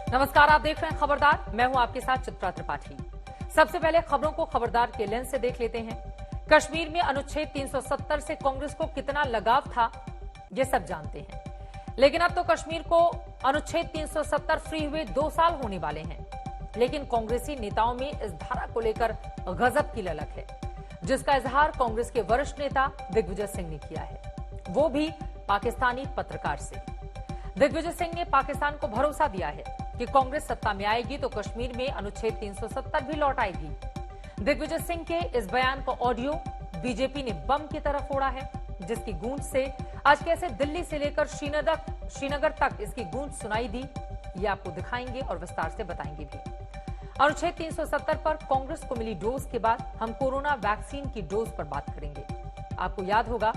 नमस्कार, आप देख रहे हैं खबरदार। मैं हूं आपके साथ चित्रा त्रिपाठी। सबसे पहले खबरों को खबरदार के लेंस से देख लेते हैं। कश्मीर में अनुच्छेद 370 से कांग्रेस को कितना लगाव था, ये सब जानते हैं। लेकिन अब तो कश्मीर को अनुच्छेद 370 फ्री हुए 2 साल होने वाले हैं। लेकिन कांग्रेसी नेताओं में इस धारा को लेकर गजब की ललक है, जिसका इजहार कांग्रेस के वरिष्ठ नेता दिग्विजय सिंह ने किया है, वो भी पाकिस्तानी पत्रकार से। दिग्विजय सिंह ने पाकिस्तान को भरोसा दिया है कि कांग्रेस सत्ता में आएगी तो कश्मीर में अनुच्छेद 370 भी लौट आएगी। दिग्विजय सिंह के इस बयान का ऑडियो बीजेपी ने बम की तरह फोड़ा है, जिसकी गूंज से आज कैसे दिल्ली से लेकर श्रीनगर तक इसकी गूंज सुनाई दी, ये आपको दिखाएंगे और विस्तार से बताएंगे भी। अनुच्छेद 370 पर कांग्रेस को मिली डोज के बाद हम कोरोना वैक्सीन की डोज पर बात करेंगे। आपको याद होगा,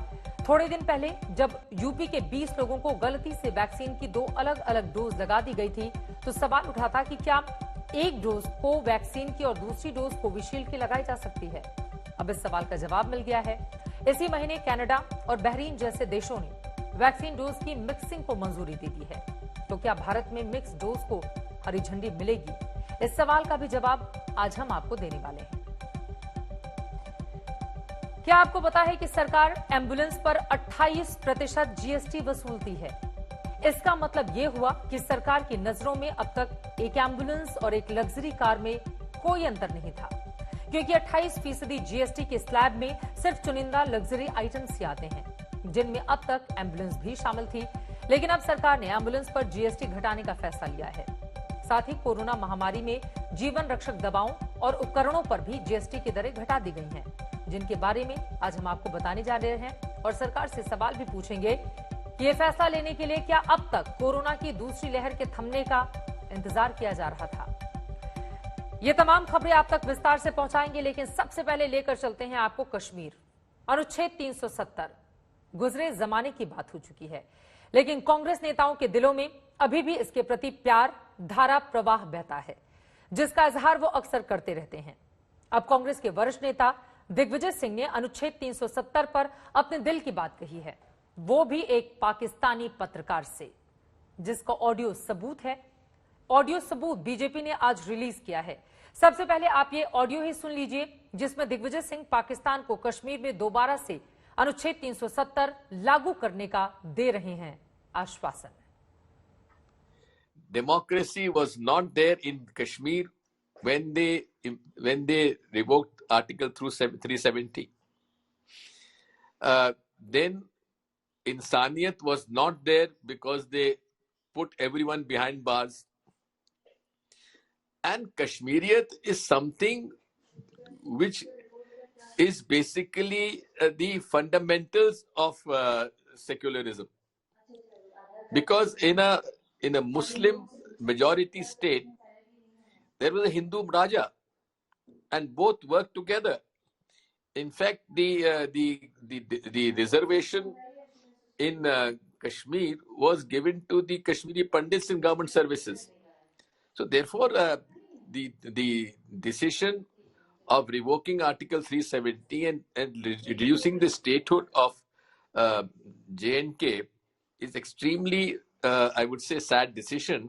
थोड़े दिन पहले जब यूपी के 20 लोगों को गलती से वैक्सीन की 2 अलग अलग डोज लगा दी गई थी, तो सवाल उठा था कि क्या एक डोज कोवैक्सीन की और दूसरी डोज कोविशील्ड की लगाई जा सकती है। अब इस सवाल का जवाब मिल गया है। इसी महीने कनाडा और बहरीन जैसे देशों ने वैक्सीन डोज की मिक्सिंग को मंजूरी दे दी है। तो क्या भारत में मिक्स डोज को हरी झंडी मिलेगी? इस सवाल का भी जवाब आज हम आपको देने वाले हैं। क्या आपको पता है कि सरकार एम्बुलेंस पर 28% जीएसटी वसूलती है? इसका मतलब यह हुआ कि सरकार की नजरों में अब तक एक एम्बुलेंस और एक लग्जरी कार में कोई अंतर नहीं था, क्योंकि 28% जीएसटी के स्लैब में सिर्फ चुनिंदा लग्जरी आइटम्स ही आते हैं, जिनमें अब तक एम्बुलेंस भी शामिल थी। लेकिन अब सरकार ने एम्बुलेंस पर जीएसटी घटाने का फैसला लिया है। साथ ही कोरोना महामारी में जीवन रक्षक दवाओं और उपकरणों पर भी जीएसटी की दरें घटा दी गई हैं, जिनके बारे में आज हम आपको बताने जा रहे हैं और सरकार से सवाल भी पूछेंगे कि ये फैसला लेने के लिए क्या अब तक कोरोना की दूसरी लहर के थमने का इंतजार किया जा रहा था। ये तमाम खबरें आप तक विस्तार से पहुंचाएंगे, लेकिन सबसे पहले लेकर चलते हैं आपको कश्मीर। अनुच्छेद 370 गुजरे जमाने की बात हो चुकी है, लेकिन कांग्रेस नेताओं के दिलों में अभी भी इसके प्रति प्यार धारा प्रवाह बहता है, जिसका इजहार वो अक्सर करते रहते हैं। अब कांग्रेस के वरिष्ठ नेता दिग्विजय सिंह ने अनुच्छेद 370 पर अपने दिल की बात कही है, वो भी एक पाकिस्तानी पत्रकार से, जिसका ऑडियो सबूत है। ऑडियो सबूत बीजेपी ने आज रिलीज किया है। सबसे पहले आप ये ऑडियो ही सुन लीजिए, जिसमें दिग्विजय सिंह पाकिस्तान को कश्मीर में दोबारा से अनुच्छेद 370 लागू करने का दे रहे हैं आश्वासन। Democracy was not there in Kashmir when they revoked Article 370. Then Insaniyat was not there because they put everyone behind bars. And Kashmiriyat is something which is basically the fundamentals of secularism. Because in a Muslim majority state, there was a Hindu Raja, and both worked together. In fact, the reservation in Kashmir was given to the Kashmiri Pandits in government services. So therefore, the decision of revoking Article 370 and reducing the statehood of J&K is extremely, I would say, sad decision,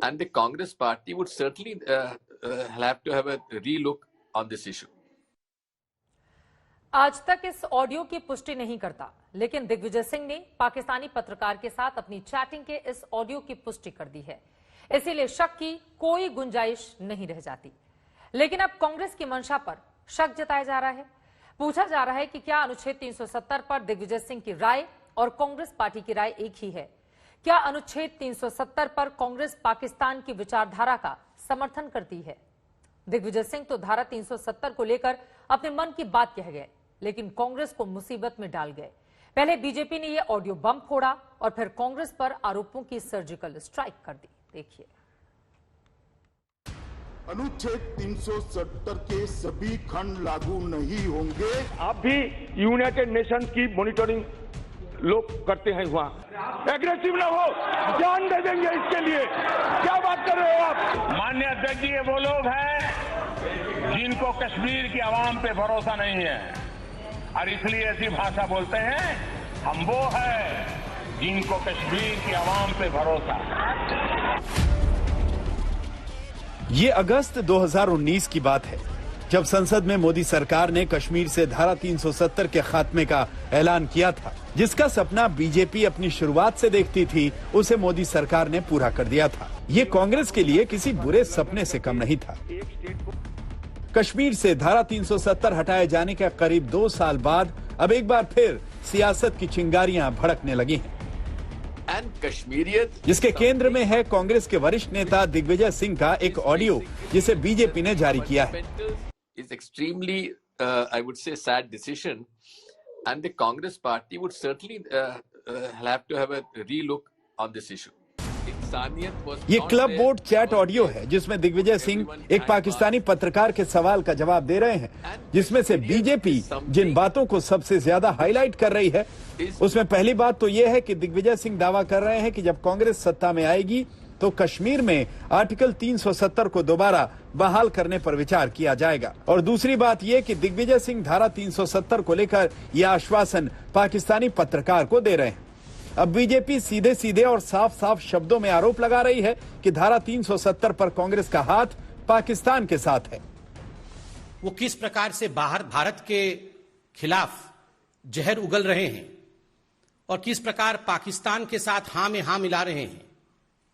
and the Congress party would certainly have to have a relook on this issue. आज तक इस audio की पुष्टि नहीं करता, लेकिन दिग्विजय सिंह ने पाकिस्तानी पत्रकार के साथ अपनी चैटिंग के इस ऑडियो की पुष्टि कर दी है। इसीलिए शक की कोई गुंजाइश नहीं रह जाती। लेकिन अब कांग्रेस की मंशा पर शक जताया जा रहा है। पूछा जा रहा है कि क्या अनुच्छेद 370 पर दिग्विजय सिंह की राय और कांग्रेस पार्टी की राय एक ही है? क्या अनुच्छेद 370 पर कांग्रेस पाकिस्तान की विचारधारा का समर्थन करती है? दिग्विजय सिंह तो धारा 370 को लेकर अपने मन की बात कह गए, लेकिन कांग्रेस को मुसीबत में डाल गए। पहले बीजेपी ने यह ऑडियो बम फोड़ा और फिर कांग्रेस पर आरोपों की सर्जिकल स्ट्राइक कर दी। देखिए, अनुच्छेद 370 के सभी खंड लागू नहीं होंगे। आप भी यूनाइटेड नेशन की मॉनिटरिंग लोग करते हैं, वहाँ एग्रेसिव ना हो, जान दे देंगे इसके लिए। क्या बात कर रहे हो आप? माननीय अध्यक्ष जी, ये वो लोग हैं जिनको कश्मीर की आवाम पे भरोसा नहीं है और इसलिए ऐसी भाषा बोलते हैं। हम वो हैं जिनको कश्मीर की आवाम पे भरोसा है। ये अगस्त 2019 की बात है, जब संसद में मोदी सरकार ने कश्मीर से धारा 370 के खात्मे का ऐलान किया था। जिसका सपना बीजेपी अपनी शुरुआत से देखती थी, उसे मोदी सरकार ने पूरा कर दिया था। ये कांग्रेस के लिए किसी बुरे सपने से कम नहीं था। कश्मीर से धारा 370 हटाए जाने के करीब 2 साल बाद अब एक बार फिर सियासत की चिंगारियां भड़कने लगी हैं। जिसके केंद्र में है कांग्रेस के वरिष्ठ नेता दिग्विजय सिंह का एक ऑडियो, जिसे बीजेपी ने जारी किया है। Is extremely, I would say, sad decision, and the Congress party would certainly have to have a relook on this issue. ये क्लब बोर्ड चैट ऑडियो है, जिसमें दिग्विजय सिंह एक पाकिस्तानी पत्रकार के सवाल का जवाब दे रहे हैं, जिसमें से बीजेपी जिन बातों को सबसे ज्यादा हाईलाइट कर रही है, उसमें पहली बात तो यह है कि दिग्विजय सिंह दावा कर रहे हैं कि जब कांग्रेस सत्ता में आएगी तो कश्मीर में आर्टिकल 370 को दोबारा बहाल करने पर विचार किया जाएगा। और दूसरी बात यह कि दिग्विजय सिंह धारा 370 को लेकर यह आश्वासन पाकिस्तानी पत्रकार को दे रहे हैं। अब बीजेपी सीधे सीधे और साफ साफ शब्दों में आरोप लगा रही है कि धारा 370 पर कांग्रेस का हाथ पाकिस्तान के साथ है। वो किस प्रकार से बाहर भारत के खिलाफ जहर उगल रहे हैं और किस प्रकार पाकिस्तान के साथ हां में हां मिला रहे हैं,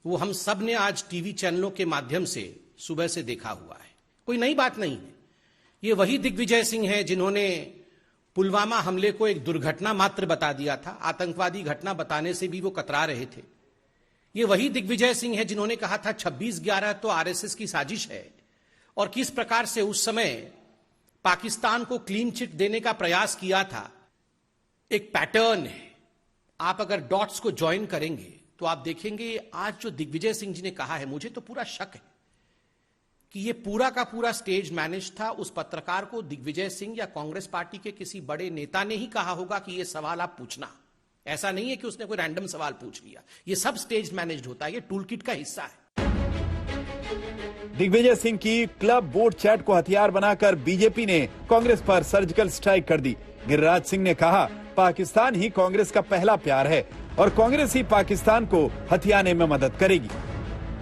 वो हम सब ने आज टीवी चैनलों के माध्यम से सुबह से देखा हुआ है। कोई नई बात नहीं है। ये वही दिग्विजय सिंह है जिन्होंने पुलवामा हमले को एक दुर्घटना मात्र बता दिया था। आतंकवादी घटना बताने से भी वो कतरा रहे थे। ये वही दिग्विजय सिंह है जिन्होंने कहा था 26/11 तो आरएसएस की साजिश है, और किस प्रकार से उस समय पाकिस्तान को क्लीन चिट देने का प्रयास किया था। एक पैटर्न है। आप अगर डॉट्स को ज्वाइन करेंगे तो आप देखेंगे आज जो दिग्विजय सिंह जी ने कहा है, मुझे तो पूरा शक है कि ये पूरा का पूरा स्टेज मैनेज था। उस पत्रकार को दिग्विजय सिंह या कांग्रेस पार्टी के किसी बड़े नेता ने ही कहा होगा कि ये सवाल आप पूछना। ऐसा नहीं है कि उसने कोई रैंडम सवाल पूछ लिया। ये सब स्टेज मैनेज्ड होता है। ये टूल किट का हिस्सा है। दिग्विजय सिंह की क्लब बोर्ड चैट को हथियार बनाकर बीजेपी ने कांग्रेस पर सर्जिकल स्ट्राइक कर दी। गिरिराज सिंह ने कहा, पाकिस्तान ही कांग्रेस का पहला प्यार है और कांग्रेस ही पाकिस्तान को हथियाने में मदद करेगी।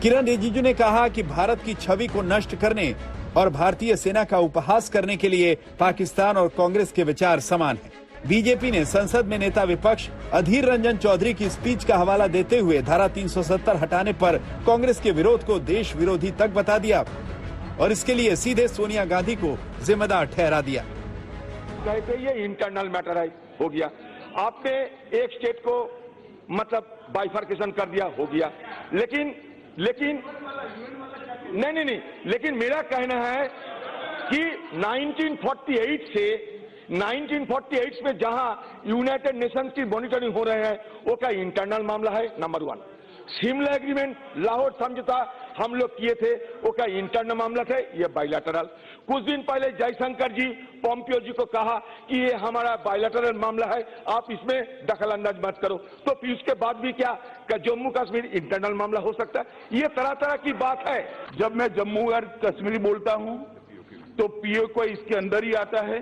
किरण रिजिजू ने कहा कि भारत की छवि को नष्ट करने और भारतीय सेना का उपहास करने के लिए पाकिस्तान और कांग्रेस के विचार समान हैं। बीजेपी ने संसद में नेता विपक्ष अधीर रंजन चौधरी की स्पीच का हवाला देते हुए धारा 370 हटाने पर कांग्रेस के विरोध को देश विरोधी तक बता दिया और इसके लिए सीधे सोनिया गांधी को जिम्मेदार ठहरा दिया। कहते ये इंटरनल मैटर है, हो गया। आपने एक स्टेट को मतलब बाइफर्केशन कर दिया, हो गया। लेकिन नहीं, लेकिन मेरा कहना है कि 1948 में जहां यूनाइटेड नेशंस की मॉनिटरिंग हो रहे हैं, वो क्या इंटरनल मामला है? नंबर 1। शिमला एग्रीमेंट, लाहौर समझौता हम लोग किए थे, वो क्या इंटरनल मामला थे? ये बायलैटरल। कुछ दिन पहले जयशंकर जी पोम्पियो जी को कहा कि ये हमारा बायलैटरल मामला है, आप इसमें दखल अंदाज मत करो। तो फिर उसके बाद भी क्या जम्मू कश्मीर इंटरनल मामला हो सकता है? ये तरह तरह की बात है। जब मैं जम्मू और कश्मीर बोलता हूं तो पीओ को इसके अंदर ही आता है।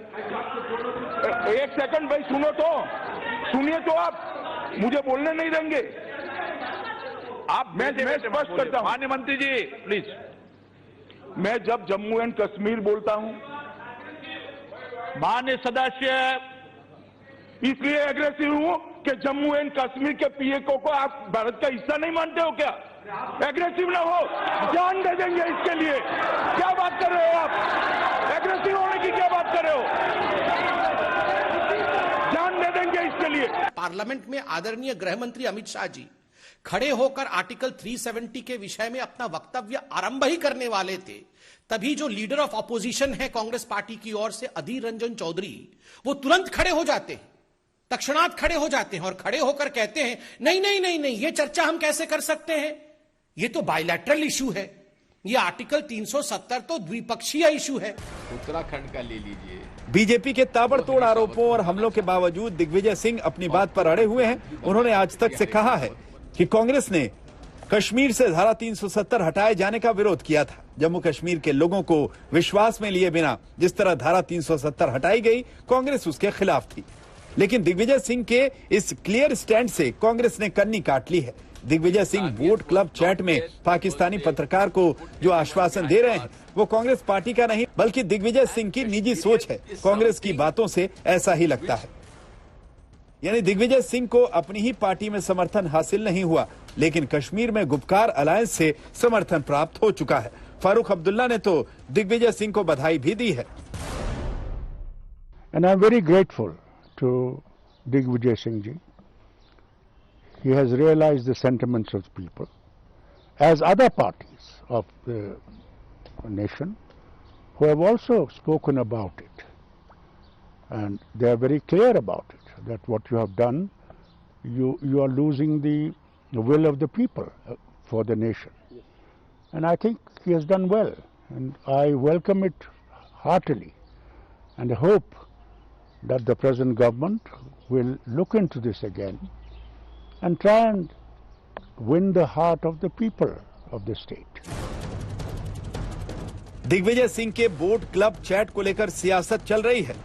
एक सेकंड भाई, सुनिए तो आप मुझे बोलने नहीं देंगे। आप मैं स्पष्ट करता हूं, माननीय मंत्री जी प्लीज। मैं जब जम्मू एंड कश्मीर बोलता हूं, माननीय सदस्य, इसलिए एग्रेसिव हूं कि जम्मू एंड कश्मीर के पीएको को आप भारत का हिस्सा नहीं मानते हो क्या? एग्रेसिव ना हो, जान दे देंगे इसके लिए। क्या बात कर रहे हो आप? एग्रेसिव होने की क्या बात कर रहे हो? जान दे देंगे इसके लिए। पार्लियामेंट में आदरणीय गृह मंत्री अमित शाह जी खड़े होकर आर्टिकल 370 के विषय में अपना वक्तव्य आरंभ ही करने वाले थे, तभी जो लीडर ऑफ ऑपोजिशन है कांग्रेस पार्टी की ओर से अधीर रंजन चौधरी, वो तुरंत खड़े हो जाते हैं, तत्क्षणात खड़े हो जाते हैं और खड़े होकर कहते हैं नहीं, ये चर्चा हम कैसे कर सकते हैं? ये तो बायलैटरल इशू है, ये आर्टिकल 370 तो द्विपक्षीय इशू है। उत्तराखंड का ले लीजिए। बीजेपी के ताबड़तोड़ आरोपों और हमलों के बावजूद दिग्विजय सिंह अपनी बात पर अड़े हुए हैं। उन्होंने आज तक से कहा है कि कांग्रेस ने कश्मीर से धारा 370 हटाए जाने का विरोध किया था। जम्मू कश्मीर के लोगों को विश्वास में लिए बिना जिस तरह धारा 370 हटाई गई, कांग्रेस उसके खिलाफ थी। लेकिन दिग्विजय सिंह के इस क्लियर स्टैंड से कांग्रेस ने कन्नी काट ली है। Digvijaya Singh vote club chat में पाकिस्तानी पत्रकार को जो आश्वासन दे रहे हैं वो कांग्रेस पार्टी का नहीं बल्कि दिग्विजय सिंह की निजी सोच है। कांग्रेस की बातों से ऐसा ही लगता है। यानी दिग्विजय सिंह को अपनी ही पार्टी में समर्थन हासिल नहीं हुआ, लेकिन कश्मीर में गुपकार अलायंस से समर्थन प्राप्त हो चुका है। फारूक अब्दुल्ला ने तो दिग्विजय सिंह को बधाई भी दी है। And I'm very grateful to Digvijay Singh ji. He has realized the sentiments of the people, as other parties of the nation who have also spoken about it. And they are very clear about it, that what you have done, you are losing the will of the people for the nation. And I think he has done well, and I welcome it heartily, and I hope that the present government will look into this again and try and win the heart of the people of the state. Digvijay Singh के vote club chat को लेकर सियासत चल रही है,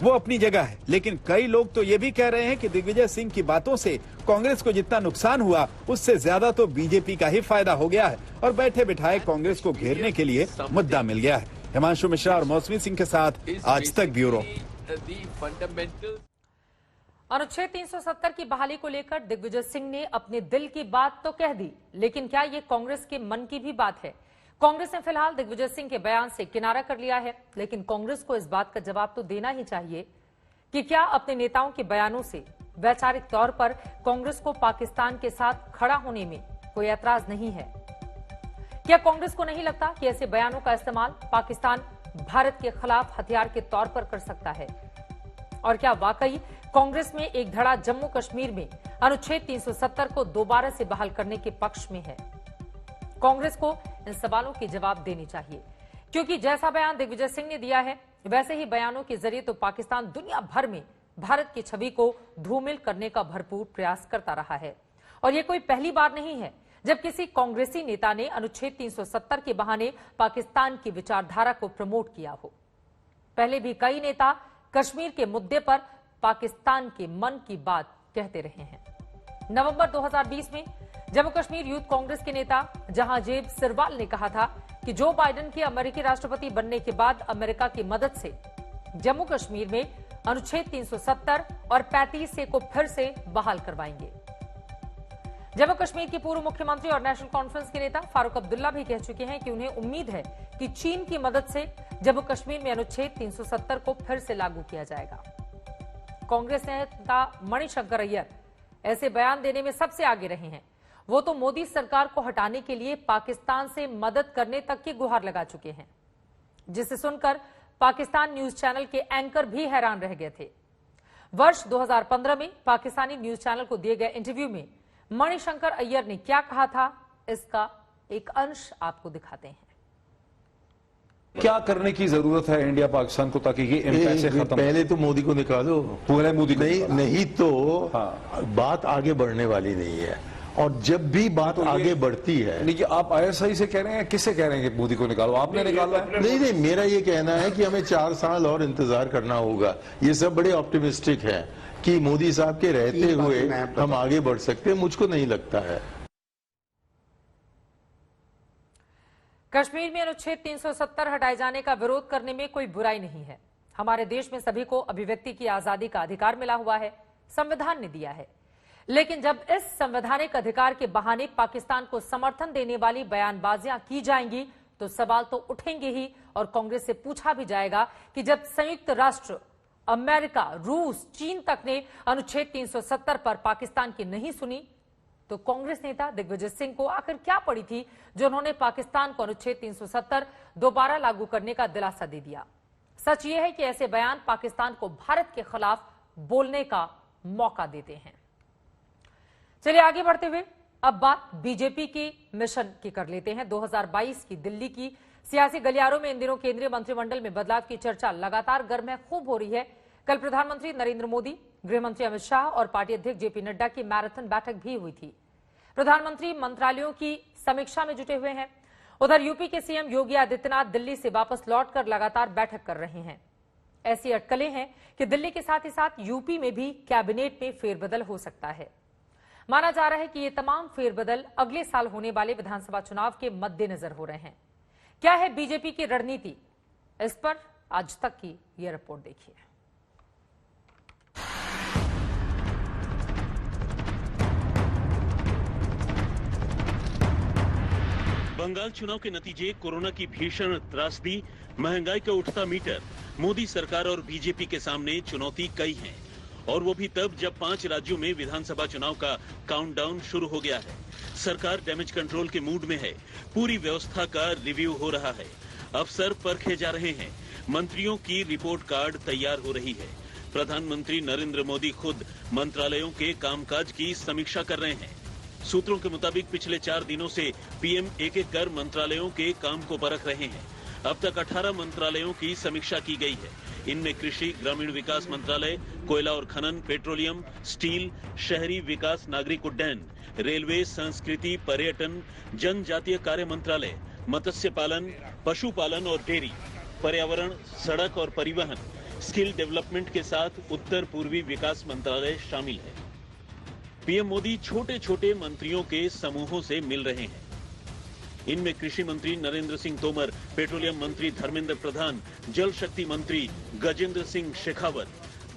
वो अपनी जगह है, लेकिन कई लोग तो ये भी कह रहे हैं कि दिग्विजय सिंह की बातों से कांग्रेस को जितना नुकसान हुआ उससे ज्यादा तो बीजेपी का ही फायदा हो गया है और बैठे बिठाए कांग्रेस को घेरने के लिए मुद्दा मिल गया है। हिमांशु मिश्रा और मौसमी सिंह के साथ आज तक ब्यूरो। अनुच्छेद 370 की बहाली को लेकर दिग्विजय सिंह ने अपने दिल की बात तो कह दी, लेकिन क्या ये कांग्रेस के मन की भी बात है? कांग्रेस ने फिलहाल दिग्विजय सिंह के बयान से किनारा कर लिया है, लेकिन कांग्रेस को इस बात का जवाब तो देना ही चाहिए कि क्या अपने नेताओं के बयानों से वैचारिक तौर पर कांग्रेस को पाकिस्तान के साथ खड़ा होने में कोई ऐतराज नहीं है? क्या कांग्रेस को नहीं लगता कि ऐसे बयानों का इस्तेमाल पाकिस्तान भारत के खिलाफ हथियार के तौर पर कर सकता है? और क्या वाकई कांग्रेस में एक धड़ा जम्मू कश्मीर में अनुच्छेद 370 को दोबारा से बहाल करने के पक्ष में है? कांग्रेस को इन सवालों के जवाब देने चाहिए, क्योंकि जैसा बयान दिग्विजय सिंह ने दिया है वैसे ही बयानों के जरिए तो पाकिस्तान दुनिया भर में भारत की छवि को धूमिल करने का भरपूर प्रयास करता रहा है। और ये कोई पहली बार नहीं है जब किसी कांग्रेसी नेता ने अनुच्छेद 370 के बहाने पाकिस्तान की विचारधारा को प्रमोट किया हो। पहले भी कई नेता कश्मीर के मुद्दे पर पाकिस्तान के मन की बात कहते रहे हैं। नवंबर 2020 में जम्मू कश्मीर यूथ कांग्रेस के नेता जहांजेब सिरवाल ने कहा था कि जो बाइडेन के अमेरिकी राष्ट्रपति बनने के बाद अमेरिका की मदद से जम्मू कश्मीर में अनुच्छेद 370 और 35A को फिर से बहाल करवाएंगे। जम्मू कश्मीर के पूर्व मुख्यमंत्री और नेशनल कॉन्फ्रेंस के नेता फारूक अब्दुल्ला भी कह चुके हैं कि उन्हें उम्मीद है कि चीन की मदद से जम्मू कश्मीर में अनुच्छेद 370 को फिर से लागू किया जाएगा। कांग्रेस नेता मणिशंकर अय्यर ऐसे बयान देने में सबसे आगे रहे हैं। वो तो मोदी सरकार को हटाने के लिए पाकिस्तान से मदद करने तक की गुहार लगा चुके हैं, जिसे सुनकर पाकिस्तान न्यूज चैनल के एंकर भी हैरान रह गए थे। वर्ष 2015 में पाकिस्तानी न्यूज चैनल को दिए गए इंटरव्यू में मणिशंकर अय्यर ने क्या कहा था, इसका एक अंश आपको दिखाते हैं। क्या करने की जरूरत है इंडिया पाकिस्तान को ताकि ये पैसे खत्म? पहले तो मोदी को निकालो, पूरे मोदी को नहीं तो बात आगे बढ़ने वाली नहीं है। और जब भी बात तो आगे बढ़ती है, नहीं, आप ISI से कह रहे हैं, किससे कह रहे हैं कि मोदी को निकालो? आपने निकाला है? नहीं, मेरा ये कहना है कि हमें 4 साल और इंतजार करना होगा। ये सब बड़े ऑप्टिमिस्टिक है कि मोदी साहब के रहते हुए हम आगे बढ़ सकते हैं, मुझको नहीं लगता है। कश्मीर में अनुच्छेद 370 हटाए जाने का विरोध करने में कोई बुराई नहीं है। हमारे देश में सभी को अभिव्यक्ति की आजादी का अधिकार मिला हुआ है, संविधान ने दिया है। लेकिन जब इस संवैधानिक अधिकार के बहाने पाकिस्तान को समर्थन देने वाली बयानबाजियां की जाएंगी तो सवाल तो उठेंगे ही, और कांग्रेस से पूछा भी जाएगा कि जब संयुक्त राष्ट्र, अमेरिका, रूस, चीन तक ने अनुच्छेद 370 पर पाकिस्तान की नहीं सुनी तो कांग्रेस नेता दिग्विजय सिंह को आखिर क्या पड़ी थी जो उन्होंने पाकिस्तान को अनुच्छेद 370 दोबारा लागू करने का दिलासा दे दिया। सच ये है कि ऐसे बयान पाकिस्तान को भारत के खिलाफ बोलने का मौका देते हैं। चलिए आगे बढ़ते हुए अब बात बीजेपी के मिशन की कर लेते हैं। 2022 की दिल्ली की सियासी गलियारों में इन दिनों केंद्रीय मंत्रिमंडल में बदलाव की चर्चा लगातार गर्म खूब हो रही है। कल प्रधानमंत्री नरेंद्र मोदी, गृह मंत्री अमित शाह और पार्टी अध्यक्ष जेपी नड्डा की मैराथन बैठक भी हुई थी। प्रधानमंत्री मंत्रालयों की समीक्षा में जुटे हुए हैं। उधर यूपी के सीएम योगी आदित्यनाथ दिल्ली से वापस लौटकर लगातार बैठक कर रहे हैं। ऐसी अटकलें हैं कि दिल्ली के साथ ही साथ यूपी में भी कैबिनेट में फेरबदल हो सकता है। माना जा रहा है कि ये तमाम फेरबदल अगले साल होने वाले विधानसभा चुनाव के मद्देनजर हो रहे हैं। क्या है बीजेपी की रणनीति, इस पर आज तक की ये रिपोर्ट देखिए। बंगाल चुनाव के नतीजे, कोरोना की भीषण त्रासदी, महंगाई का उठता मीटर, मोदी सरकार और बीजेपी के सामने चुनौती कई हैं, और वो भी तब जब 5 राज्यों में विधानसभा चुनाव का काउंटडाउन शुरू हो गया है। सरकार डैमेज कंट्रोल के मूड में है, पूरी व्यवस्था का रिव्यू हो रहा है, अफसर परखे जा रहे हैं, मंत्रियों की रिपोर्ट कार्ड तैयार हो रही है। प्रधानमंत्री नरेंद्र मोदी खुद मंत्रालयों के कामकाज की समीक्षा कर रहे हैं। सूत्रों के मुताबिक पिछले 4 दिनों से पीएम एक-एक कर मंत्रालयों के काम को परख रहे हैं। अब तक 18 मंत्रालयों की समीक्षा की गई है। इनमें कृषि, ग्रामीण विकास मंत्रालय, कोयला और खनन, पेट्रोलियम, स्टील, शहरी विकास, नागरिक उड्डयन, रेलवे, संस्कृति, पर्यटन, जनजातीय कार्य मंत्रालय, मत्स्य पालन, पशुपालन और डेयरी, पर्यावरण, सड़क और परिवहन, स्किल डेवलपमेंट के साथ उत्तर पूर्वी विकास मंत्रालय शामिल है। पीएम मोदी छोटे छोटे मंत्रियों के समूहों से मिल रहे हैं। इनमें कृषि मंत्री नरेंद्र सिंह तोमर, पेट्रोलियम मंत्री धर्मेंद्र प्रधान, जल शक्ति मंत्री गजेंद्र सिंह शेखावत,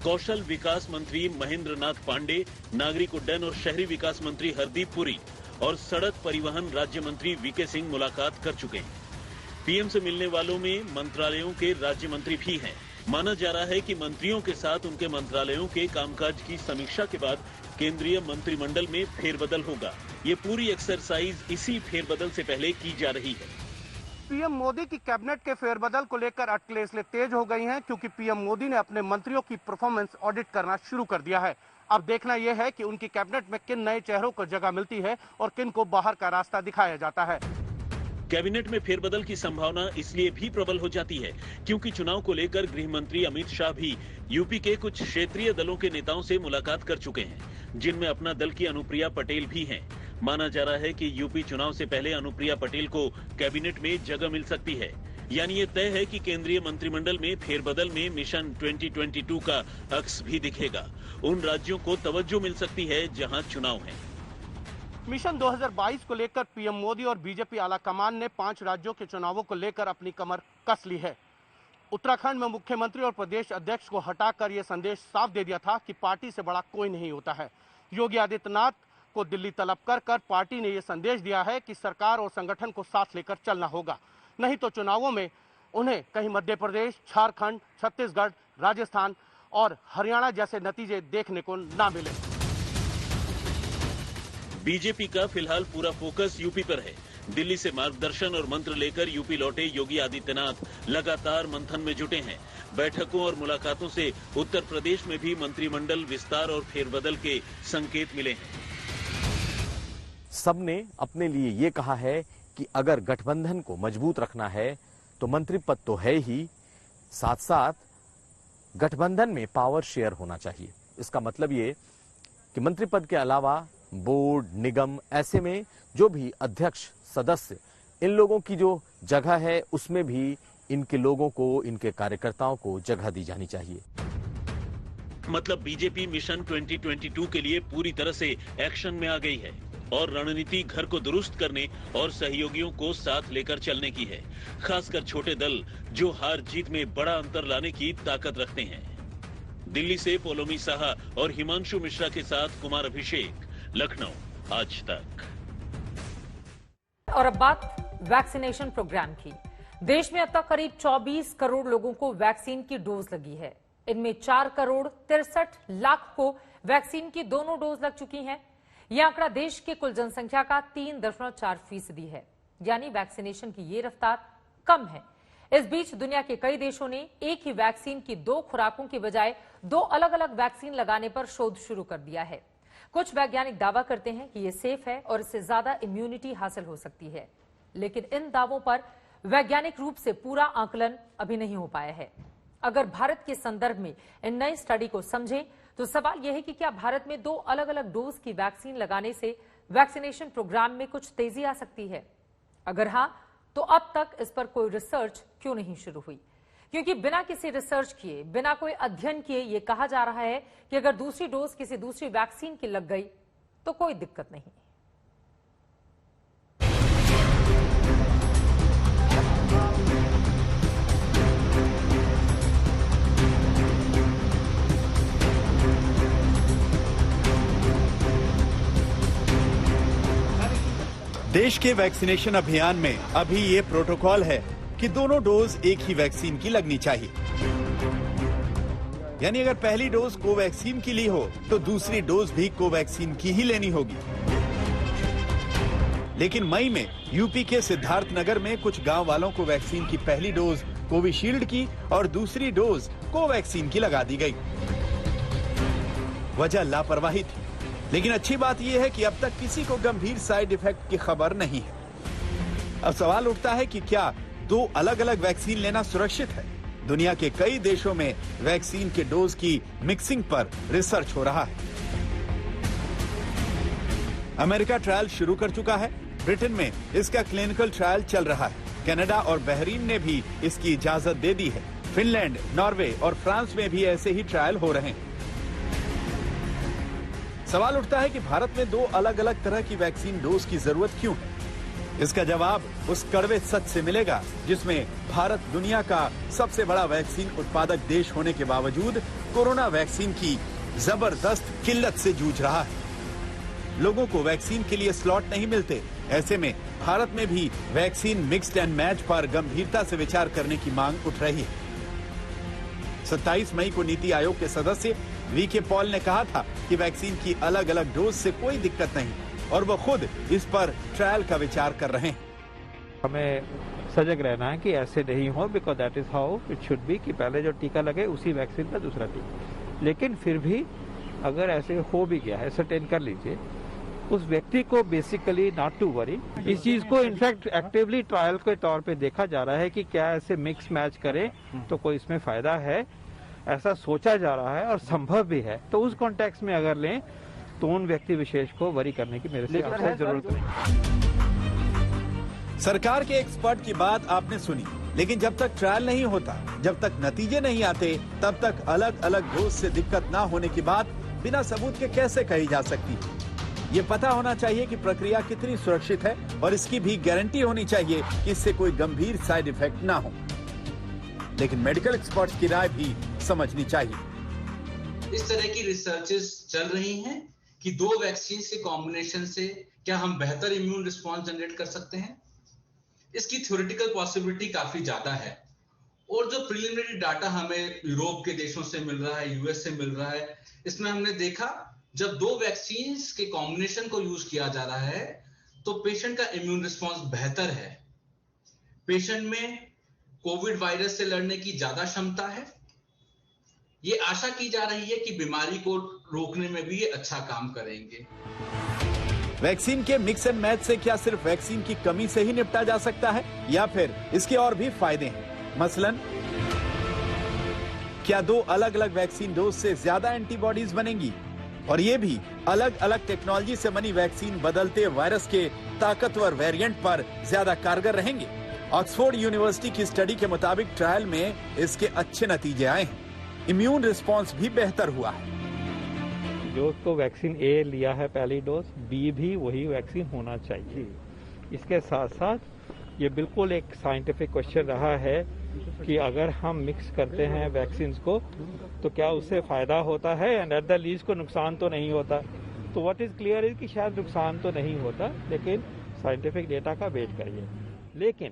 कौशल विकास मंत्री महेंद्र नाथ पांडे, नागरिक उड्डयन और शहरी विकास मंत्री हरदीप पुरी और सड़क परिवहन राज्य मंत्री वीके सिंह मुलाकात कर चुके हैं। पीएम से मिलने वालों में मंत्रालयों के राज्य मंत्री भी हैं। माना जा रहा है कि मंत्रियों के साथ उनके मंत्रालयों के कामकाज की समीक्षा के बाद केंद्रीय मंत्रिमंडल में फेरबदल होगा। ये पूरी एक्सरसाइज इसी फेरबदल से पहले की जा रही है। पीएम मोदी की कैबिनेट के फेरबदल को लेकर अटकलें इसलिए तेज हो गई हैं क्योंकि पीएम मोदी ने अपने मंत्रियों की परफॉर्मेंस ऑडिट करना शुरू कर दिया है। अब देखना यह है कि उनकी कैबिनेट में किन नए चेहरों को जगह मिलती है और किन को बाहर का रास्ता दिखाया जाता है। कैबिनेट में फेरबदल की संभावना इसलिए भी प्रबल हो जाती है क्योंकि चुनाव को लेकर गृह मंत्री अमित शाह भी यूपी के कुछ क्षेत्रीय दलों के नेताओं से मुलाकात कर चुके हैं, जिनमें अपना दल की अनुप्रिया पटेल भी हैं। माना जा रहा है कि यूपी चुनाव से पहले अनुप्रिया पटेल को कैबिनेट में जगह मिल सकती है। यानी ये तय है कि केंद्रीय मंत्रिमंडल में फेरबदल में मिशन 2022 का अक्स भी दिखेगा। उन राज्यों को तवज्जो मिल सकती है जहां चुनाव है। मिशन 2022 को लेकर पीएम मोदी और बीजेपी आलाकमान ने 5 राज्यों के चुनावों को लेकर अपनी कमर कस ली है। उत्तराखंड में मुख्यमंत्री और प्रदेश अध्यक्ष को हटाकर यह संदेश साफ दे दिया था कि पार्टी से बड़ा कोई नहीं होता है। योगी आदित्यनाथ को दिल्ली तलब कर पार्टी ने यह संदेश दिया है कि सरकार और संगठन को साथ लेकर चलना होगा, नहीं तो चुनावों में उन्हें कहीं मध्य प्रदेश, झारखंड, छत्तीसगढ़, राजस्थान और हरियाणा जैसे नतीजे देखने को ना मिले। बीजेपी का फिलहाल पूरा फोकस यूपी पर है। दिल्ली से मार्गदर्शन और मंत्र लेकर यूपी लौटे योगी आदित्यनाथ लगातार मंथन में जुटे हैं। बैठकों और मुलाकातों से उत्तर प्रदेश में भी मंत्रिमंडल विस्तार और फेरबदल के संकेत मिले हैं। सबने अपने लिए ये कहा है कि अगर गठबंधन को मजबूत रखना है तो मंत्री पद तो है ही, साथ साथ गठबंधन में पावर शेयर होना चाहिए। इसका मतलब ये कि मंत्री पद के अलावा बोर्ड, निगम, ऐसे में जो भी अध्यक्ष, सदस्य, इन लोगों की जो जगह है उसमें भी इनके लोगों को, इनके कार्यकर्ताओं को जगह दी जानी चाहिए। मतलब बीजेपी मिशन 2022 के लिए पूरी तरह से एक्शन में आ गई है और रणनीति घर को दुरुस्त करने और सहयोगियों को साथ लेकर चलने की है, खासकर छोटे दल जो हार जीत में बड़ा अंतर लाने की ताकत रखते हैं। दिल्ली से पोलोमी साहा और हिमांशु मिश्रा के साथ कुमार अभिषेक, लखनऊ, आज तक। और अब बात वैक्सीनेशन प्रोग्राम की। देश में अब तक करीब 24 करोड़ लोगों को वैक्सीन की डोज लगी है। इनमें 4 करोड़ 63 लाख को वैक्सीन की दोनों डोज लग चुकी हैं। यह आंकड़ा देश के कुल जनसंख्या का 3.4% है, यानी वैक्सीनेशन की ये रफ्तार कम है। इस बीच दुनिया के कई देशों ने एक ही वैक्सीन की 2 खुराकों की बजाय 2 अलग अलग वैक्सीन लगाने पर शोध शुरू कर दिया है। कुछ वैज्ञानिक दावा करते हैं कि यह सेफ है और इससे ज्यादा इम्यूनिटी हासिल हो सकती है, लेकिन इन दावों पर वैज्ञानिक रूप से पूरा आकलन अभी नहीं हो पाया है। अगर भारत के संदर्भ में इन नई स्टडी को समझें तो सवाल यह है कि क्या भारत में 2 अलग अलग डोज की वैक्सीन लगाने से वैक्सीनेशन प्रोग्राम में कुछ तेजी आ सकती है? अगर हां, तो अब तक इस पर कोई रिसर्च क्यों नहीं शुरू हुई? क्योंकि बिना किसी रिसर्च किए, बिना कोई अध्ययन किए, यह कहा जा रहा है कि अगर दूसरी डोज किसी दूसरी वैक्सीन की लग गई तो कोई दिक्कत नहीं। देश के वैक्सीनेशन अभियान में अभी ये प्रोटोकॉल है कि दोनों डोज एक ही वैक्सीन की लगनी चाहिए। यानी अगर पहली डोज कोवैक्सीन की ली हो तो दूसरी डोज भी कोवैक्सीन की ही लेनी होगी। लेकिन मई में यूपी के सिद्धार्थनगर में कुछ गांव वालों को वैक्सीन की पहली डोज कोविशील्ड की और दूसरी डोज कोवैक्सीन की लगा दी गई। वजह लापरवाही थी। लेकिन अच्छी बात यह है कि अब तक किसी को गंभीर साइड इफेक्ट की खबर नहीं है। अब सवाल उठता है कि क्या दो अलग अलग वैक्सीन लेना सुरक्षित है? दुनिया के कई देशों में वैक्सीन के डोज की मिक्सिंग पर रिसर्च हो रहा है। अमेरिका ट्रायल शुरू कर चुका है। ब्रिटेन में इसका क्लिनिकल ट्रायल चल रहा है। कनाडा और बहरीन ने भी इसकी इजाजत दे दी है। फिनलैंड, नॉर्वे और फ्रांस में भी ऐसे ही ट्रायल हो रहे हैं। सवाल उठता है कि भारत में दो अलग अलग तरह की वैक्सीन डोज की जरूरत क्यों है? इसका जवाब उस कड़वे सच से मिलेगा जिसमें भारत दुनिया का सबसे बड़ा वैक्सीन उत्पादक देश होने के बावजूद कोरोना वैक्सीन की जबरदस्त किल्लत से जूझ रहा है। लोगों को वैक्सीन के लिए स्लॉट नहीं मिलते। ऐसे में भारत में भी वैक्सीन मिक्स्ड एंड मैच पर गंभीरता से विचार करने की मांग उठ रही है। 27 मई को नीति आयोग के सदस्य वीके पॉल ने कहा था कि वैक्सीन की अलग अलग डोज से कोई दिक्कत नहीं और वो खुद इस पर ट्रायल का विचार कर रहे हैं। हमें सजग रहना है कि ऐसे नहीं हो, because that is how it should be कि पहले जो टीका लगे उसी वैक्सीन का दूसरा टीका। लेकिन फिर भी अगर ऐसे हो भी गया है, सर्टेन कर लीजिए, उस व्यक्ति को बेसिकली नॉट टू वरी। इस चीज को इनफैक्ट एक्टिवली ट्रायल के तौर पे देखा जा रहा है कि क्या ऐसे मिक्स मैच करें तो कोई इसमें फायदा है, ऐसा सोचा जा रहा है और संभव भी है। तो उस कॉन्टेक्स्ट में अगर लें तो उन व्यक्ति विशेष को वरी करने की मेरे से आपसे जरूरत नहीं। सरकार के एक्सपर्ट की बात आपने सुनी, लेकिन जब तक ट्रायल नहीं होता, जब तक नतीजे नहीं आते, तब तक अलग अलग डोज से दिक्कत ना होने की बात बिना सबूत के कैसे कही जा सकती है? ये पता होना चाहिए कि प्रक्रिया कितनी सुरक्षित है और इसकी भी गारंटी होनी चाहिए कि इससे कोई गंभीर साइड इफेक्ट ना हो। लेकिन मेडिकल एक्सपर्ट्स की राय भी समझनी चाहिए। इस तरह की रिसर्चेस चल रही हैं कि दो वैक्सीन के कॉम्बिनेशन से क्या हम बेहतर इम्यून रिस्पॉन्स जनरेट कर सकते हैं। इसकी थ्योरेटिकल पॉसिबिलिटी काफी ज्यादा है और जो प्रिलिमिनरी डाटा हमें यूरोप के देशों से मिल रहा है, यूएस से मिल रहा है, इसमें हमने देखा जब दो वैक्सीन के कॉम्बिनेशन को यूज किया जा रहा है तो पेशेंट का इम्यून रिस्पॉन्स बेहतर है। पेशेंट में कोविड वायरस से लड़ने की ज्यादा क्षमता है। ये आशा की जा रही है कि बीमारी को रोकने में भी ये अच्छा काम करेंगे। वैक्सीन के मिक्स एंड मैच से क्या सिर्फ वैक्सीन की कमी से ही निपटा जा सकता है या फिर इसके और भी फायदे हैं? मसलन क्या दो अलग अलग वैक्सीन डोज से ज्यादा एंटीबॉडीज बनेंगी? और ये भी अलग अलग टेक्नोलॉजी से बनी वैक्सीन बदलते वायरस के ताकतवर वेरिएंट पर ज्यादा कारगर रहेंगे। ऑक्सफोर्ड यूनिवर्सिटी की स्टडी के मुताबिक ट्रायल में इसके अच्छे नतीजे आए हैं। इम्यून रिस्पांस भी बेहतर हुआ है। जो को वैक्सीन ए लिया है पहली डोज, बी भी वही वैक्सीन होना चाहिए। इसके साथ साथ ये बिल्कुल एक साइंटिफिक क्वेश्चन रहा है कि अगर हम मिक्स करते हैं वैक्सीन को तो क्या उससे फायदा होता है एंड एट द लीस्ट को नुकसान तो नहीं होता। तो व्हाट इज क्लियर है कि शायद नुकसान तो नहीं होता, लेकिन साइंटिफिक डेटा का वेट करिए। लेकिन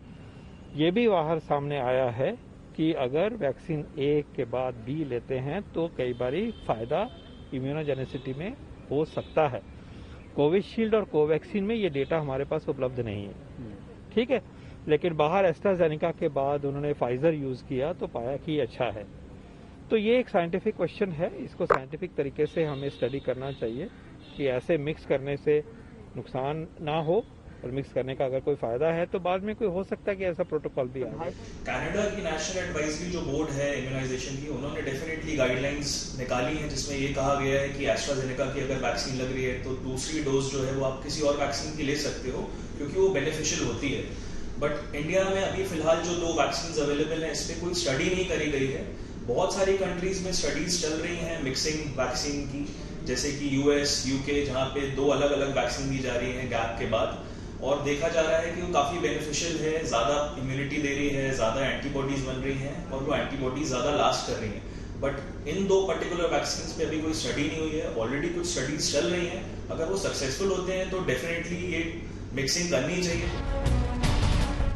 ये भी बाहर सामने आया है कि अगर वैक्सीन ए के बाद बी लेते हैं तो कई बारी फायदा इम्यूनोजेनिसिटी में हो सकता है। कोविशील्ड और कोवैक्सीन में ये डेटा हमारे पास उपलब्ध नहीं है, ठीक है, लेकिन बाहर एस्ट्राजेनेका के बाद उन्होंने फाइजर यूज किया तो पाया कि अच्छा है। तो ये एक साइंटिफिक क्वेश्चन है, इसको साइंटिफिक तरीके से हमें स्टडी करना चाहिए कि ऐसे मिक्स करने से नुकसान ना हो और मिक्स करने का अगर कोई फायदा है तो बाद में कोई हो सकता है कि ऐसा प्रोटोकॉल भी आए। कनाडा की नेशनल एडवाइजरी जो बोर्ड है इम्यूनाइजेशन की, उन्होंने डेफिनेटली गाइडलाइंस निकाली हैं जिसमें ये कहा गया है कि एस्ट्राजेनेका की अगर वैक्सीन लग रही है तो दूसरी डोज जो है वो आप किसी और वैक्सीन की ले सकते हो क्योंकि वो बेनिफिशियल होती है। बट इंडिया में अभी फिलहाल जो दो वैक्सीन अवेलेबल है इस पर कोई स्टडी नहीं करी गई है। बहुत सारी कंट्रीज में स्टडीज चल रही हैं मिक्सिंग वैक्सीन की, जैसे कि यूएस, यूके, जहाँ पे 2 अलग अलग वैक्सीन दी जा रही है गैप के बाद, और देखा जा रहा है कि वो काफी बेनिफिशियल है, ज्यादा इम्यूनिटी दे रही है, ज्यादा एंटीबॉडीज बन रही हैं और वो एंटीबॉडीज ज्यादा लास्ट कर रही हैं। बट इन 2 पर्टिकुलर वैक्सीन पे अभी कोई स्टडी नहीं हुई है, ऑलरेडी कुछ स्टडीज चल रही हैं। अगर वो सक्सेसफुल होते हैं तो डेफिनेटली ये मिक्सिंग करनी चाहिए।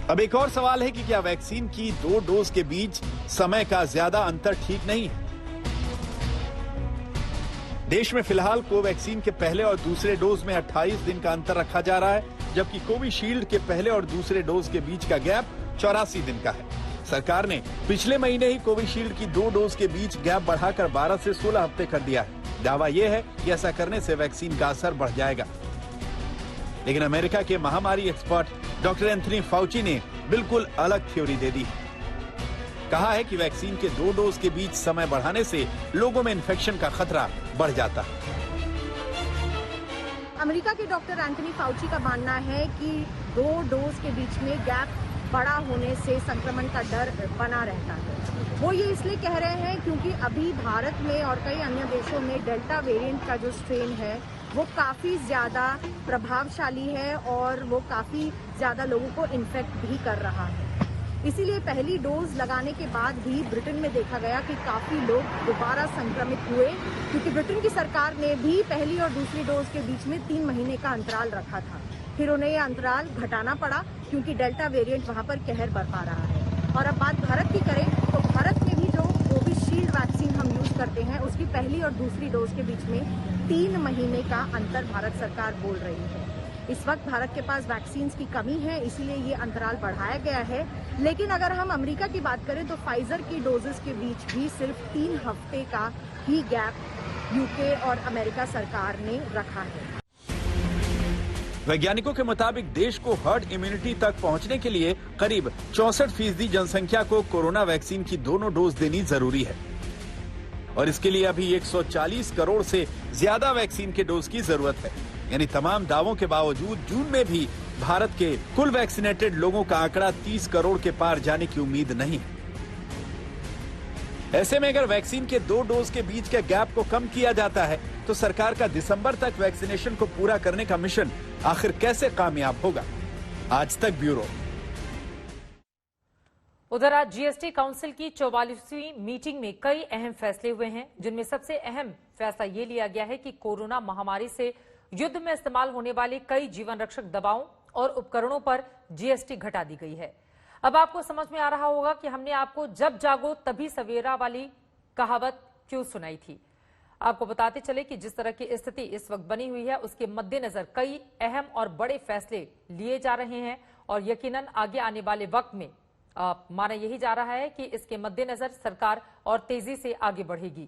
अब एक और सवाल है कि क्या वैक्सीन की 2 डोज के बीच समय का ज्यादा अंतर ठीक नहीं है? देश में फिलहाल कोवैक्सीन के पहले और दूसरे डोज में 28 दिन का अंतर रखा जा रहा है, जबकि कोविशील्ड के पहले और दूसरे डोज के बीच का गैप 84 दिन का है। सरकार ने पिछले महीने ही कोविशील्ड की 2 डोज के बीच गैप बढ़ाकर 12 से 16 हफ्ते कर दिया है। दावा यह है कि ऐसा करने से वैक्सीन का असर बढ़ जाएगा। लेकिन अमेरिका के महामारी एक्सपर्ट डॉक्टर एंथनी फाउची ने बिल्कुल अलग थ्योरी दे दी है। कहा है कि वैक्सीन के 2 डोज के बीच समय बढ़ाने से लोगों में इन्फेक्शन का खतरा बढ़ जाता है। अमेरिका के डॉक्टर एंथनी फाउची का मानना है कि 2 डोज के बीच में गैप बड़ा होने से संक्रमण का डर बना रहता है। वो ये इसलिए कह रहे हैं क्योंकि अभी भारत में और कई अन्य देशों में डेल्टा वेरिएंट का जो स्ट्रेन है वो काफ़ी ज़्यादा प्रभावशाली है और वो काफ़ी ज़्यादा लोगों को इन्फेक्ट भी कर रहा है। इसीलिए पहली डोज लगाने के बाद भी ब्रिटेन में देखा गया कि काफ़ी लोग दोबारा संक्रमित हुए, क्योंकि ब्रिटेन की सरकार ने भी पहली और दूसरी डोज के बीच में 3 महीने का अंतराल रखा था। फिर उन्हें ये अंतराल घटाना पड़ा क्योंकि डेल्टा वेरिएंट वहाँ पर कहर बरपा रहा है। और अब बात भारत की करें तो भारत में भी जो कोविशील्ड वैक्सीन हम यूज करते हैं उसकी पहली और दूसरी डोज के बीच में 3 महीने का अंतर भारत सरकार बोल रही है। इस वक्त भारत के पास वैक्सीन की कमी है, इसीलिए ये अंतराल बढ़ाया गया है। लेकिन अगर हम अमेरिका की बात करें तो फाइजर की डोजेस के बीच भी सिर्फ 3 हफ्ते का ही गैप यूके और अमेरिका सरकार ने रखा है। वैज्ञानिकों के मुताबिक देश को हर्ड इम्यूनिटी तक पहुंचने के लिए करीब 64% जनसंख्या को कोरोना वैक्सीन की दोनों डोज देनी जरूरी है और इसके लिए अभी 140 करोड़ से ज्यादा वैक्सीन के डोज की जरूरत है। यानी तमाम दावों के बावजूद जून में भी भारत के कुल वैक्सीनेटेड लोगों का आंकड़ा 30 करोड़ के पार जाने की उम्मीद नहीं है। ऐसे में अगर वैक्सीन के 2 डोज के बीच के गैप को कम किया जाता है तो सरकार का दिसंबर तक वैक्सीनेशन को पूरा करने का मिशन आखिर कैसे कामयाब होगा? आज तक ब्यूरो। उधर आज जीएसटी काउंसिल की 44वीं मीटिंग में कई अहम फैसले हुए हैं, जिनमें सबसे अहम फैसला ये लिया गया है कि कोरोना महामारी से युद्ध में इस्तेमाल होने वाली कई जीवन रक्षक दवाओं और उपकरणों पर जीएसटी घटा दी गई है। अब आपको समझ में आ रहा होगा कि हमने आपको जब जागो तभी सवेरा वाली कहावत क्यों सुनाई थी। आपको बताते चले कि जिस तरह की स्थिति इस वक्त बनी हुई है उसके मद्देनजर कई अहम और बड़े फैसले लिए जा रहे हैं और यकीनन आगे आने वाले वक्त में माना यही जा रहा है कि इसके मद्देनजर सरकार और तेजी से आगे बढ़ेगी।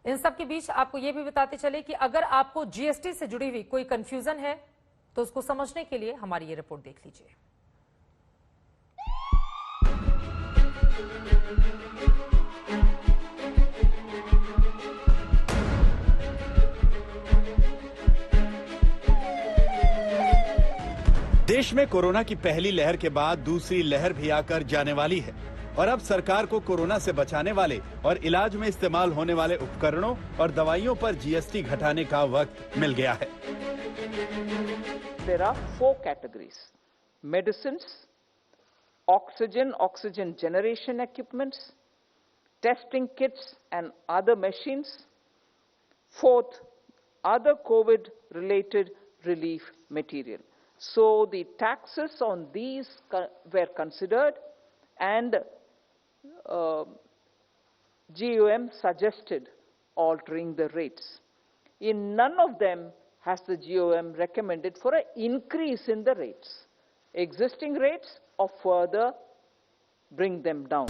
इन सब के बीच आपको यह भी बताते चले कि अगर आपको जीएसटी से जुड़ी हुई कोई कंफ्यूजन है तो उसको समझने के लिए हमारी ये रिपोर्ट देख लीजिए। देश में कोरोना की पहली लहर के बाद दूसरी लहर भी आकर जाने वाली है और अब सरकार को कोरोना से बचाने वाले और इलाज में इस्तेमाल होने वाले उपकरणों और दवाइयों पर जीएसटी घटाने का वक्त मिल गया है। There are 4 categories: medicines, oxygen generation equipments, testing kits and other machines. 4th, other COVID-related relief material. So the taxes on these were considered and GOM suggested altering the rates. In none of them has the GOM recommended for an increase in the rates. Existing rates or further bring them down.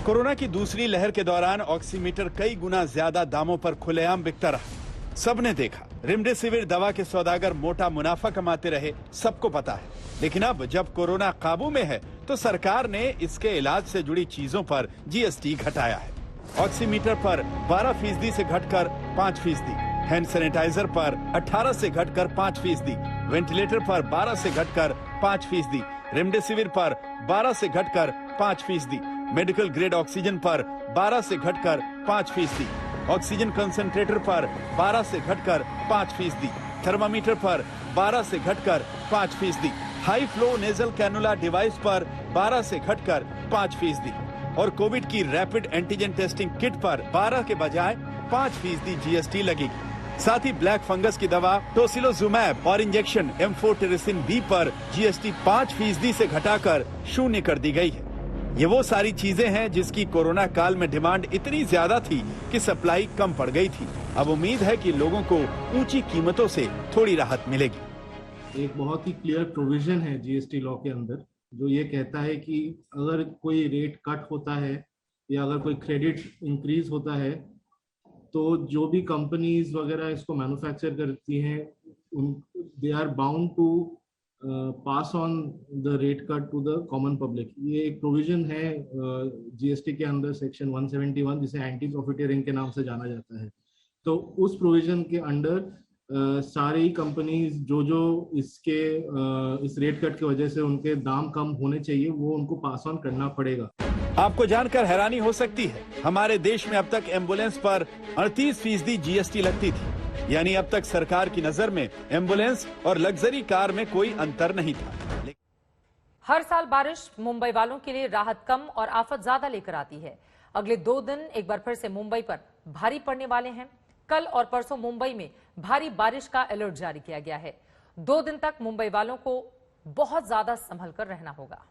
Corona की दूसरी लहर के दौरान oximeter कई गुना ज्यादा दामों पर खुलेआम बिकता रहा। सबने देखा रेमडेसिविर दवा के सौदागर मोटा मुनाफा कमाते रहे, सबको पता है। लेकिन अब जब कोरोना काबू में है तो सरकार ने इसके इलाज से जुड़ी चीजों पर जीएसटी घटाया है। ऑक्सीमीटर पर 12% से घटकर 5%, हैंड सैनिटाइजर पर 18 से घटकर 5%, वेंटिलेटर पर 12 से घटकर 5%, रेमडेसिविर पर 12 से घटकर 5%, मेडिकल ग्रेड ऑक्सीजन पर 12 से घटकर 5%, ऑक्सीजन कंसंट्रेटर पर 12 से घटकर 5%, थर्मामीटर पर 12 से घटकर 5%, high flow nasal cannula device पर 12 से घटकर 5% और कोविड की रैपिड एंटीजन टेस्टिंग किट पर 12 के बजाय 5% जीएसटी लगेगी। साथ ही ब्लैक फंगस की दवा टोसिलोजुमैब और इंजेक्शन एम्फोटेरिसिन बी पर जीएसटी 5% से घटाकर 0 कर दी गई है। ये वो सारी चीजें हैं जिसकी कोरोना काल में डिमांड इतनी ज्यादा थी कि सप्लाई कम पड़ गई थी। अब उम्मीद है कि लोगों को ऊंची कीमतों से थोड़ी राहत मिलेगी। एक बहुत ही क्लियर प्रोविजन है जीएसटी लॉ के अंदर जो ये कहता है कि अगर कोई रेट कट होता है या अगर कोई क्रेडिट इंक्रीज होता है तो जो भी कंपनीज वगैरह इसको मैन्युफैक्चर करती हैं they are bound to pass on the rate cut to the common public. ये एक प्रोविजन है जीएसटी के अंदर सेक्शन 171 जिसे एंटी प्रॉफिटियरिंग के नाम से जाना जाता है। तो उस प्रोविजन के अंडर सारी कंपनीज जो इस रेट कट की वजह से उनके दाम कम होने चाहिए वो उनको पास ऑन करना पड़ेगा। आपको जानकर हैरानी हो सकती है, हमारे देश में अब तक एम्बुलेंस पर 38% जीएसटी लगती थी। यानी अब तक सरकार की नजर में एम्बुलेंस और लग्जरी कार में कोई अंतर नहीं था। हर साल बारिश मुंबई वालों के लिए राहत कम और आफत ज्यादा लेकर आती है। अगले 2 दिन एक बार फिर से मुंबई पर भारी पड़ने वाले हैं। कल और परसों मुंबई में भारी बारिश का अलर्ट जारी किया गया है। 2 दिन तक मुंबई वालों को बहुत ज्यादा संभल कर रहना होगा।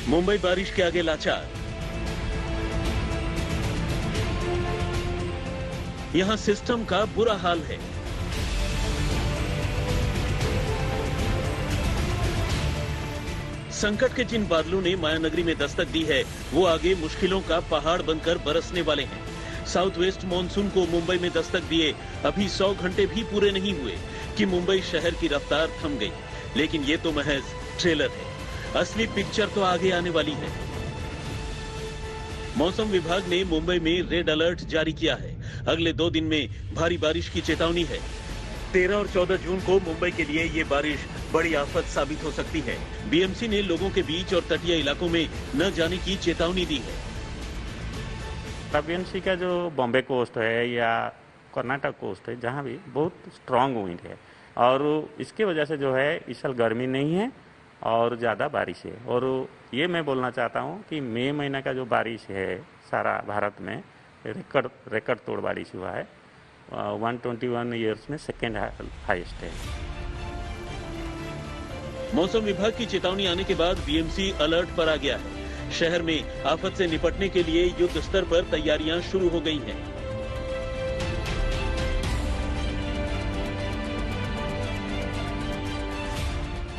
मुंबई बारिश के आगे लाचार। यहां सिस्टम का बुरा हाल है। संकट के जिन बादलों ने मायानगरी में दस्तक दी है वो आगे मुश्किलों का पहाड़ बनकर बरसने वाले हैं। साउथ वेस्ट मॉनसून को मुंबई में दस्तक दिए अभी 100 घंटे भी पूरे नहीं हुए कि मुंबई शहर की रफ्तार थम गई। लेकिन ये तो महज ट्रेलर है, असली पिक्चर तो आगे आने वाली है। मौसम विभाग ने मुंबई में रेड अलर्ट जारी किया है। अगले 2 दिन में भारी बारिश की चेतावनी है। 13 और 14 जून को मुंबई के लिए ये बारिश बड़ी आफत साबित हो सकती है। बीएमसी ने लोगों के बीच और तटीय इलाकों में न जाने की चेतावनी दी है। बीएमसी का जो बॉम्बे कोस्ट है या कर्नाटक कोस्ट है जहाँ भी बहुत स्ट्रांग विंड है और इसकी वजह से जो है इस साल गर्मी नहीं है और ज़्यादा बारिश है। और ये मैं बोलना चाहता हूँ कि मई महीने का जो बारिश है सारा भारत में रिकॉर्ड तोड़ बारिश हुआ है। 121 ईयर्स में सेकेंड हाईएस्ट है। मौसम विभाग की चेतावनी आने के बाद बीएमसी अलर्ट पर आ गया है। शहर में आफत से निपटने के लिए युद्ध स्तर पर तैयारियां शुरू हो गई हैं।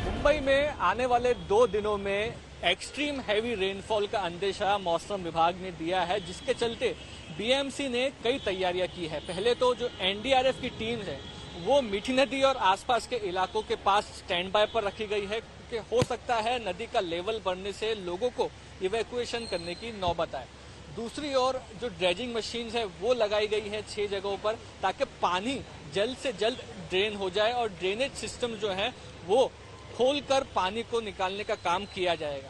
मुंबई में आने वाले 2 दिनों में एक्सट्रीम हैवी रेनफॉल का अंदेशा मौसम विभाग ने दिया है, जिसके चलते बीएमसी ने कई तैयारियां की है। पहले तो जो एनडीआरएफ की टीम है वो मीठी नदी और आसपास के इलाकों के पास स्टैंड बाय पर रखी गई है कि हो सकता है नदी का लेवल बढ़ने से लोगों को इवैक्यूएशन करने की नौबत आए। दूसरी ओर जो ड्रेजिंग मशीन है वो लगाई गई है 6 जगहों पर ताकि पानी जल्द से जल्द ड्रेन हो जाए और ड्रेनेज सिस्टम जो है वो खोलकर पानी को निकालने का काम किया जाएगा।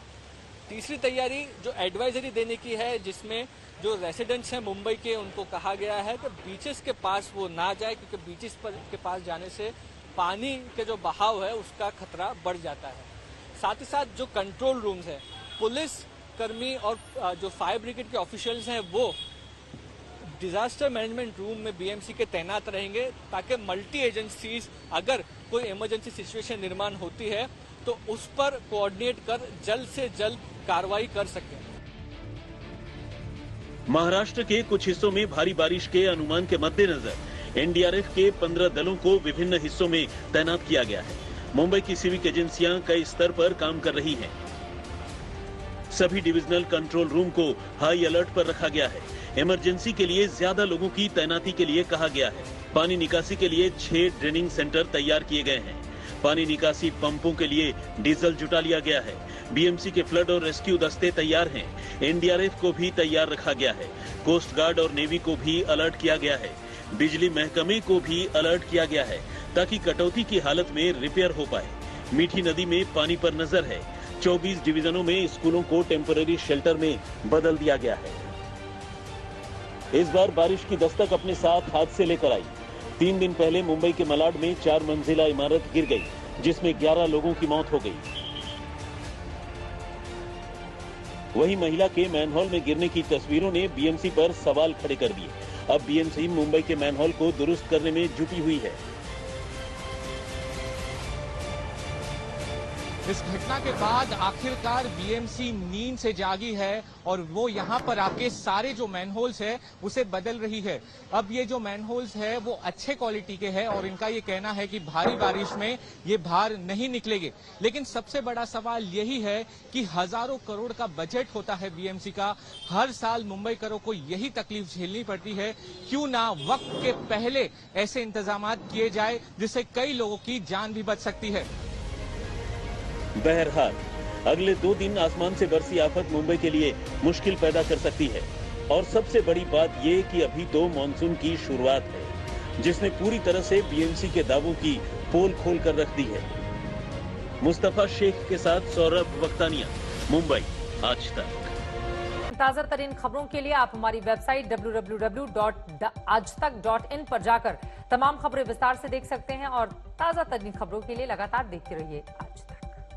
तीसरी तैयारी जो एडवाइजरी देने की है, जिसमें जो रेसिडेंट्स हैं मुंबई के उनको कहा गया है कि बीचेस के पास वो ना जाए, क्योंकि बीचेस के पास जाने से पानी के जो बहाव है उसका खतरा बढ़ जाता है। साथ ही साथ जो कंट्रोल रूम्स है, पुलिस कर्मी और जो फायर ब्रिगेड के ऑफिशियल्स हैं वो डिजास्टर मैनेजमेंट रूम में बीएमसी के तैनात रहेंगे ताकि मल्टी एजेंसीज अगर कोई इमरजेंसी सिचुएशन निर्माण होती है तो उस पर कोऑर्डिनेट कर जल्द से जल्द कार्रवाई कर सकें। महाराष्ट्र के कुछ हिस्सों में भारी बारिश के अनुमान के मद्देनजर एनडीआरएफ के 15 दलों को विभिन्न हिस्सों में तैनात किया गया है। मुंबई की सिविक एजेंसियां कई स्तर पर काम कर रही हैं। सभी डिविजनल कंट्रोल रूम को हाई अलर्ट पर रखा गया है। इमरजेंसी के लिए ज्यादा लोगों की तैनाती के लिए कहा गया है। पानी निकासी के लिए 6 ड्रेनिंग सेंटर तैयार किए गए हैं। पानी निकासी पंपों के लिए डीजल जुटा लिया गया है। बीएमसी के फ्लड और रेस्क्यू दस्ते तैयार हैं। एनडीआरएफ को भी तैयार रखा गया है। कोस्ट गार्ड और नेवी को भी अलर्ट किया गया है। बिजली महकमे को भी अलर्ट किया गया है ताकि कटौती की हालत में रिपेयर हो पाए। मीठी नदी में पानी पर नजर है। 24 डिवीजनों में स्कूलों को टेम्पररी शेल्टर में बदल दिया गया है। इस बार बारिश की दस्तक अपने साथ हादसे लेकर आई। 3 दिन पहले मुंबई के मलाड में 4 मंजिला इमारत गिर गई, जिसमें 11 लोगों की मौत हो गई। वहीं महिला के मैनहोल में गिरने की तस्वीरों ने बीएमसी पर सवाल खड़े कर दिए। अब बीएमसी मुंबई के मैनहोल को दुरुस्त करने में जुटी हुई है। इस घटना के बाद आखिरकार बीएमसी नींद से जागी है और वो यहाँ पर आपके सारे जो मैनहोल्स है उसे बदल रही है। अब ये जो मैनहोल्स है वो अच्छे क्वालिटी के हैं और इनका ये कहना है कि भारी बारिश में ये बाहर नहीं निकलेंगे। लेकिन सबसे बड़ा सवाल यही है कि हजारों करोड़ का बजट होता है बीएमसी का। हर साल मुंबईकरों को यही तकलीफ झेलनी पड़ती है। क्यों ना वक्त के पहले ऐसे इंतजाम किए जाए जिससे कई लोगों की जान भी बच सकती है। बहरहाल अगले 2 दिन आसमान से बरसी आफत मुंबई के लिए मुश्किल पैदा कर सकती है। और सबसे बड़ी बात ये कि अभी तो मानसून की शुरुआत है, जिसने पूरी तरह से बीएमसी के दावों की पोल खोल कर रख दी है। मुस्तफा शेख के साथ सौरभ वक्तानिया, मुंबई आज तक। ताजा तरीन खबरों के लिए आप हमारी वेबसाइट www.aajtak.in पर जाकर तमाम खबरें विस्तार से देख सकते हैं और ताजा तरीन खबरों के लिए लगातार देखते रहिए आज तक।